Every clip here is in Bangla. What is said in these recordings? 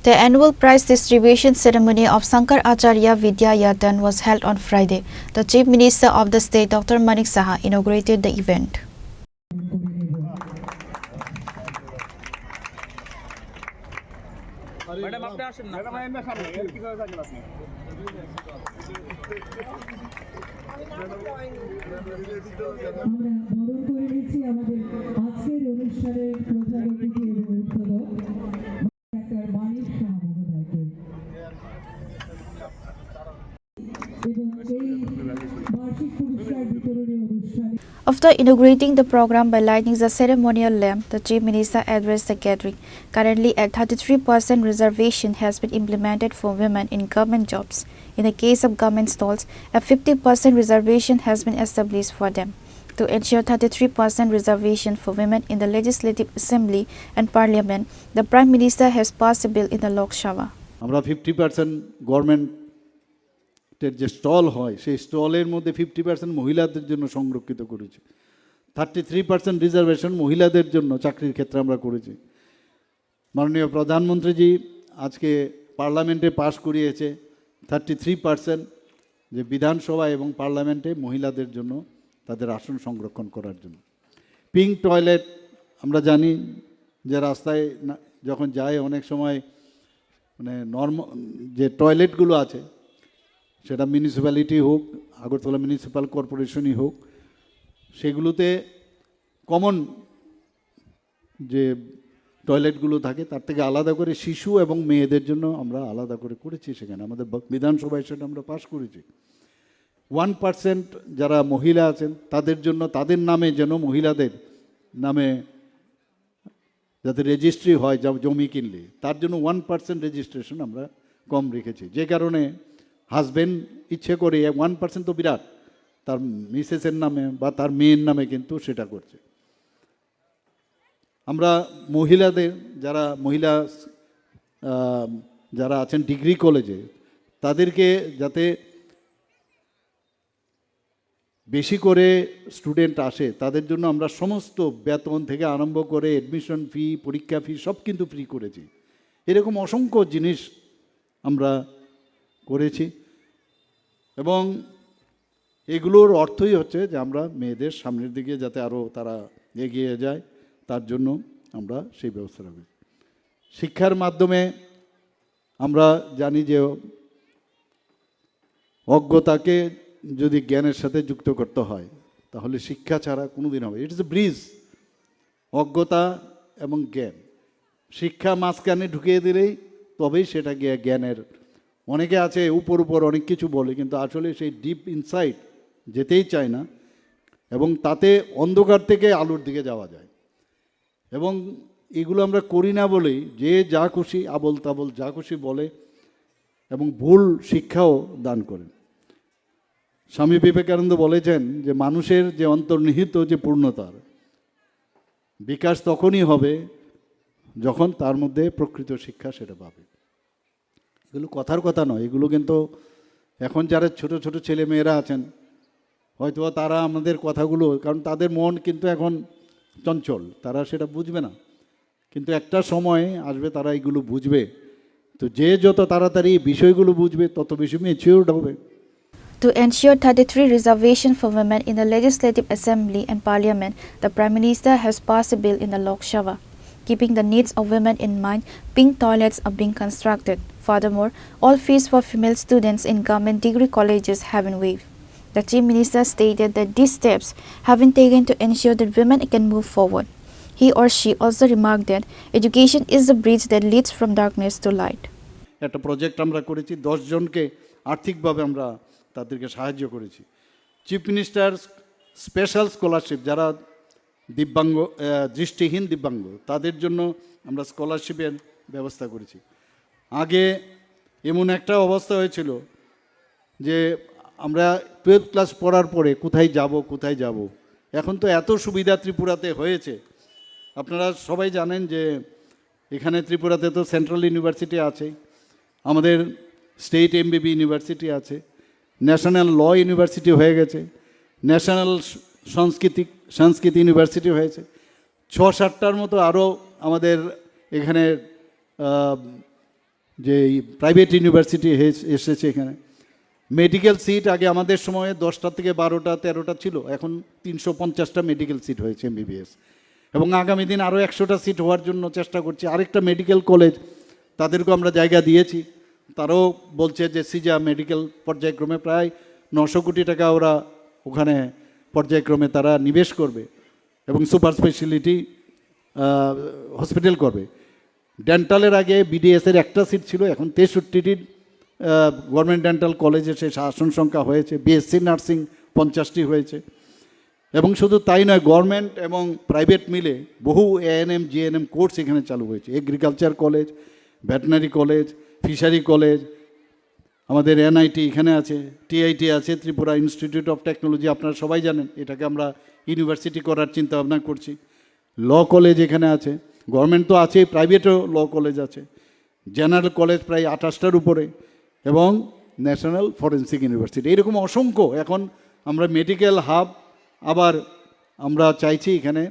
The annual prize distribution ceremony of Sankar Acharya Vidya Yatan was held on Friday. The Chief Minister of the state, Dr. Manik Saha, inaugurated the event. After inaugurating the program by lighting the ceremonial lamp, the Chief Minister addressed the gathering. Currently, a 33% reservation has been implemented for women in government jobs. In the case of government stalls, a 50% reservation has been established for them. To ensure 33% reservation for women in the Legislative Assembly and Parliament, the Prime Minister has passed a bill in the Lok Sabha. আমরা 50% গভর্নমেন্টের যে স্টল হয় সেই স্টলের মধ্যে 50% মহিলাদের জন্য সংরক্ষিত করেছি। 33% রিজার্ভেশন মহিলাদের জন্য চাকরির ক্ষেত্রে আমরা করেছি। মাননীয় প্রধানমন্ত্রীজি আজকে পার্লামেন্টে পাশ করিয়েছে 33% যে বিধানসভা এবং পার্লামেন্টে মহিলাদের জন্য তাদের আসন সংরক্ষণ করার জন্য। পিঙ্ক টয়লেট আমরা জানি যে রাস্তায় যখন যায় অনেক সময় মানে যে টয়লেটগুলো আছে সেটা মিউনিসিপ্যালিটি হোক, আগরতলা মিউনিসিপ্যাল কর্পোরেশনই হোক, সেগুলোতে কমন যে টয়লেটগুলো থাকে তার থেকে আলাদা করে শিশু এবং মেয়েদের জন্য আমরা আলাদা করে করেছি। সেখানে আমাদের বিধানসভায় সেটা আমরা পাশ করেছি। 1% যারা মহিলা আছেন তাদের জন্য তাদের নামে যেন মহিলাদের নামে যাতে রেজিস্ট্রি হয় জমি কিনলে তার জন্য 1% রেজিস্ট্রেশন আমরা কম রেখেছি। যে কারণে হাজব্যান্ড ইচ্ছে করে 1% তো বিরাট, তার মিসেসের নামে বা তার মেয়ের নামে কিন্তু সেটা করছে। আমরা মহিলাদের যারা আছেন ডিগ্রি কলেজে তাদেরকে যাতে বেশি করে স্টুডেন্ট আসে তাদের জন্য আমরা সমস্ত বেতন থেকে আরম্ভ করে অ্যাডমিশন ফি, পরীক্ষা ফি সব কিন্তু ফ্রি করেছি। এরকম অসংখ্য জিনিস আমরা করেছি এবং এগুলোর অর্থই হচ্ছে যে আমরা মেয়েদের সামনের দিকে যাতে আরও তারা এগিয়ে যায় তার জন্য আমরা সেই ব্যবস্থা রাখি। শিক্ষার মাধ্যমে আমরা জানি যে অজ্ঞতাকে যদি জ্ঞানের সাথে যুক্ত করতে হয় তাহলে শিক্ষা ছাড়া কোনো দিন হবে। ইট ইজ এ ব্রিজ, অজ্ঞতা এবং জ্ঞান। শিক্ষা মাঝখানে ঢুকিয়ে দিলেই তবেই সেটা জ্ঞানের। অনেকে আছে উপর অনেক কিছু বলে কিন্তু আসলে সেই ডিপ ইনসাইট যেতেই চায় না এবং তাতে অন্ধকার থেকে আলোর দিকে যাওয়া যায়। এবং এগুলো আমরা করি না বলেই যে যা খুশি আবল তাবল যা খুশি বলে এবং ভুল শিক্ষাও দান করেন। স্বামী বিবেকানন্দ বলেছেন যে মানুষের যে অন্তর্নিহিত যে পূর্ণতার বিকাশ তখনই হবে যখন তার মধ্যে প্রকৃত শিক্ষা সেটা পাবে। এগুলো কথার কথা নয়, এগুলো কিন্তু এখন যারা ছোট ছোট ছেলে মেয়েরা আছেন হয়তো তারা আমাদের কথাগুলো, কারণ তাদের মন কিন্তু এখন চঞ্চল, তারা সেটা বুঝবে না, কিন্তু একটা সময় আসবে তারা এগুলো বুঝবে। তো যে যত তাড়াতাড়ি বিষয়গুলো বুঝবে তত বেশি ম্যাচিউরড হবে। To ensure 33 reservation for women in the Legislative Assembly and Parliament, the Prime Minister has passed a bill in the Lok Sabha. Keeping the needs of women in mind, pink toilets are being constructed. Furthermore, all fees for female students in government degree colleges have been waived. The Chief Minister stated that these steps have been taken to ensure that women can move forward. He or she also remarked that education is the bridge that leads from darkness to light. একটা প্রজেক্ট আমরা করেছি, 10 জনকে আর্থিকভাবে আমরা তাদেরকে সাহায্য করেছি। চিফ মিনিস্টার স্পেশাল স্কলারশিপ যারা দিব্যাঙ্গ, দৃষ্টিহীন দিব্যাঙ্গ তাদের জন্য আমরা স্কলারশিপের ব্যবস্থা করেছি। আগে এমন একটা অবস্থা হয়েছিল যে আমরা 12th ক্লাস পড়ার পরে কোথায় যাব। এখন তো এত সুবিধা ত্রিপুরাতে হয়েছে। আপনারা সবাই জানেন যে এখানে ত্রিপুরাতে তো সেন্ট্রাল ইউনিভার্সিটি আছে, আমাদের স্টেট এমবিবি ইউনিভার্সিটি আছে, ন্যাশনাল ল ইউনিভার্সিটি হয়ে গেছে, ন্যাশনাল সংস্কৃতি ইউনিভার্সিটি হয়েছে, 6-7টার মতো আরও আমাদের এখানে যে প্রাইভেট ইউনিভার্সিটি এসেছে এখানে। মেডিকেল সিট আগে আমাদের সময়ে 10টা থেকে 12টা 13টা ছিল, এখন 350টা মেডিকেল সিট হয়েছে এমবিবিএস, এবং আগামী দিন আরও 100টা সিট হওয়ার জন্য চেষ্টা করছি। আরেকটা মেডিকেল কলেজ তাদেরকেও আমরা জায়গা দিয়েছি, তারাও বলছে যে সিজা মেডিকেল পর্যায়ক্রমে প্রায় 900 কোটি টাকা ওরা ওখানে পর্যায়ক্রমে তারা নিবেশ করবে এবং সুপার স্পেশালিটি হসপিটাল করবে। ডেন্টালের আগে বিডিএসের একটা সিট ছিল, এখন 63টির গভর্নমেন্ট ডেন্টাল কলেজে সে আসন সংখ্যা হয়েছে। বিএসসি নার্সিং 50টি হয়েছে। এবং শুধু তাই নয়, গভর্নমেন্ট এবং প্রাইভেট মিলে বহু এএনএম জিএনএম কোর্স এখানে চালু হয়েছে। Agriculture college, veterinary college, fishery college, আমাদের এনআইটি এখানে আছে, টিআইটি আছে, ত্রিপুরা ইনস্টিটিউট অফ টেকনোলজি, আপনারা সবাই জানেন এটাকে আমরা ইউনিভার্সিটি করার চিন্তা ভাবনা করছি। ল কলেজ এখানে আছে, গভর্নমেন্ট তো আছেই, প্রাইভেটও ল কলেজ আছে, জেনারেল কলেজ প্রায় 28টার উপরে, এবং ন্যাশনাল ফরেন্সিক ইউনিভার্সিটি, এরকম অসংখ্য। এখন আমরা মেডিকেল হাব, আবার আমরা চাইছি এখানে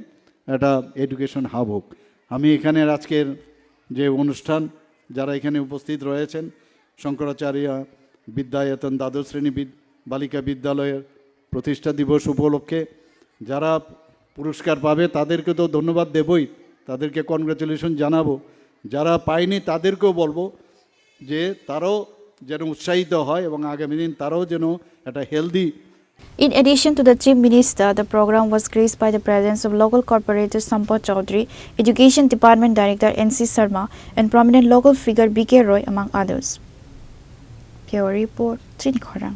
একটা এডুকেশন হাব হোক। আমি এখানের আজকের যে অনুষ্ঠান, যারা এখানে উপস্থিত রয়েছেন, শঙ্করাচার্য বিদ্যায়তন দ্বাদশ শ্রেণী বালিকা বিদ্যালয়ের প্রতিষ্ঠা দিবস উপলক্ষে যারা পুরস্কার পাবে তাদেরকে তো ধন্যবাদ দেবই, তাদেরকে কনগ্রাচুলেশন জানাবো। যারা পায়নি তাদেরকেও বলবো যে তারাও যেন উৎসাহিত হয় এবং আগামী দিন তারাও যেন একটা healthy. In addition to the Chief Minister, the program was graced by the presence of local corporator Sampat Chaudhary, Education Department Director N.C. Sharma, and prominent local figure B.K. Roy, among others. Pure Report, Trini Khorang.